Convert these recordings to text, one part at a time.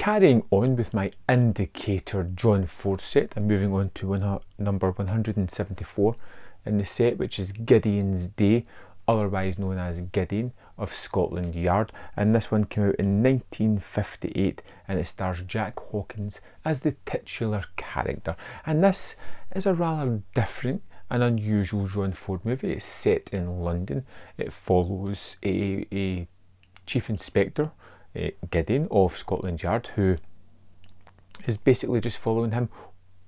Carrying on with my Indicator John Ford set, I'm moving on to number 174 in the set, which is Gideon's Day, otherwise known as Gideon of Scotland Yard, and this one came out in 1958 and it stars Jack Hawkins as the titular character. And this is a rather different and unusual John Ford movie. It's set in London. It follows a Chief Inspector, Gideon of Scotland Yard, who is basically just following him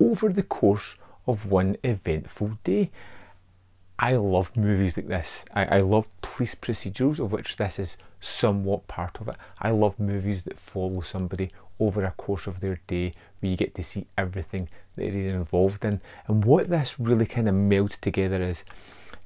over the course of one eventful day. I love movies like this. I love police procedurals, of which this is somewhat part of it. I love movies that follow somebody over a course of their day, where you get to see everything that they're involved in. And what this really kind of melds together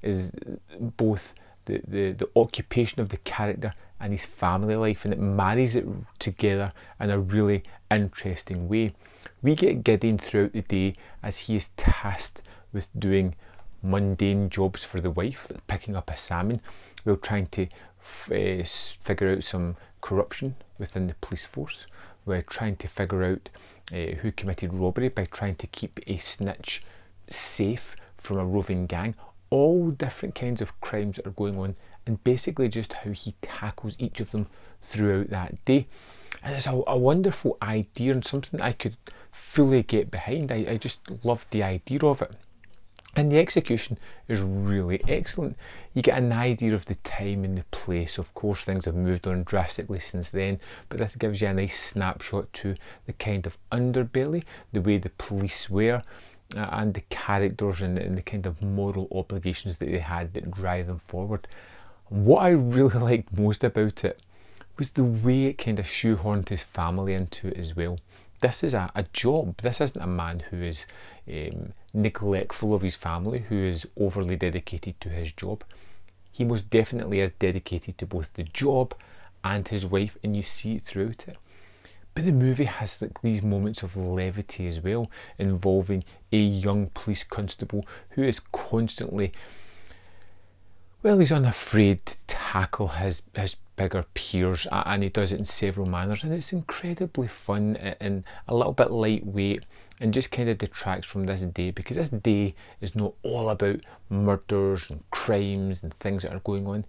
is both the occupation of the character and his family life, and it marries it together in a really interesting way. We get Gideon throughout the day as he is tasked with doing mundane jobs for the wife, like picking up a salmon, while trying to figure out some corruption within the police force. We're trying to figure out who committed robbery by trying to keep a snitch safe from a roving gang. All different kinds of crimes that are going on, and basically just how he tackles each of them throughout that day. And it's a wonderful idea and something that I could fully get behind. I just loved the idea of it. And the execution is really excellent. You get an idea of the time and the place. Of course, things have moved on drastically since then, but this gives you a nice snapshot to the kind of underbelly, the way the police were, and the characters and the kind of moral obligations that they had that drive them forward. What I really liked most about it was the way it kind of shoehorned his family into it as well. This is a job. This isn't a man who is neglectful of his family, who is overly dedicated to his job. He most definitely is dedicated to both the job and his wife, and you see it throughout it. But the movie has like these moments of levity as well, involving a young police constable who is constantly, well, he's unafraid to tackle his bigger peers, and he does it in several manners, and it's incredibly fun and a little bit lightweight, and just kind of detracts from this day, because this day is not all about murders and crimes and things that are going on.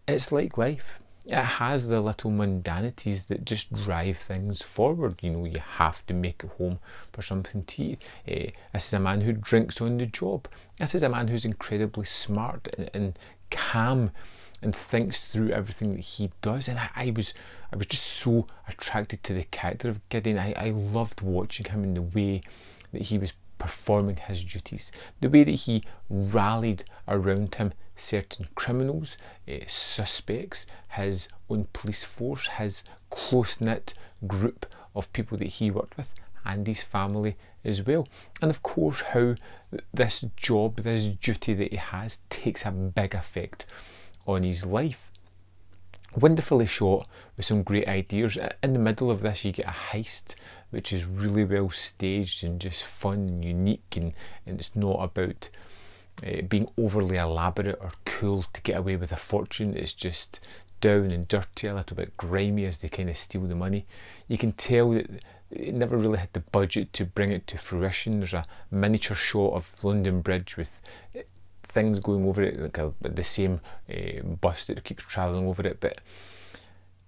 It's like life. It has the little mundanities that just drive things forward. You know, you have to make it home for something to eat. This is a man who drinks on the job. This is a man who's incredibly smart and calm and thinks through everything that he does. And I was just so attracted to the character of Gideon. I loved watching him in the way that he was performing his duties, the way that he rallied around him certain criminals, suspects, his own police force, his close-knit group of people that he worked with, and his family as well. And of course how this job, this duty that he has, takes a big effect on his life. Wonderfully shot with some great ideas. In the middle of this you get a heist which is really well staged and just fun and unique, and it's not about being overly elaborate or cool to get away with a fortune. It's just down and dirty, a little bit grimy as they kind of steal the money. You can tell that it never really had the budget to bring it to fruition. There's a miniature shot of London Bridge with things going over it, like the same bus that keeps travelling over it, but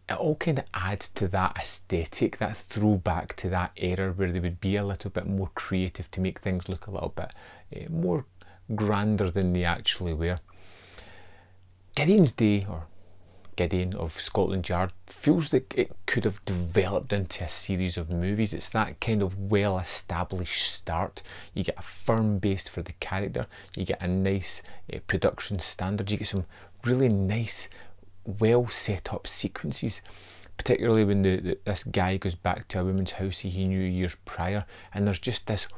it all kind of adds to that aesthetic, that throwback to that era where they would be a little bit more creative to make things look a little bit more grander than they actually were. Gideon's Day, or Gideon of Scotland Yard, feels like it could have developed into a series of movies. It's that kind of well-established start. You get a firm base for the character, you get a nice production standard, you get some really nice, well set up sequences, particularly when this guy goes back to a woman's house he knew years prior, and there's just this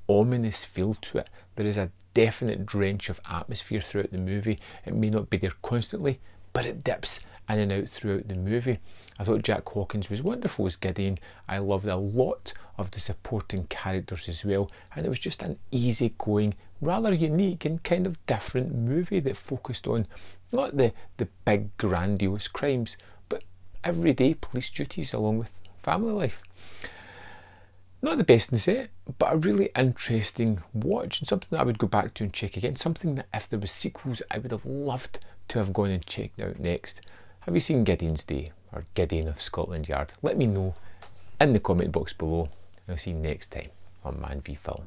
ominous feel to it. There is a definite drench of atmosphere throughout the movie. It may not be there constantly, but it dips in and out throughout the movie. I thought Jack Hawkins was wonderful as Gideon. I loved a lot of the supporting characters as well, and it was just an easygoing, rather unique and kind of different movie that focused on not the big grandiose crimes, but everyday police duties along with family life. Not the best in the set, but a really interesting watch, and something that I would go back to and check again. Something that if there was sequels, I would have loved to have gone and checked out next. Have you seen Gideon's Day, or Gideon of Scotland Yard? Let me know in the comment box below, and I'll see you next time on Man v Film.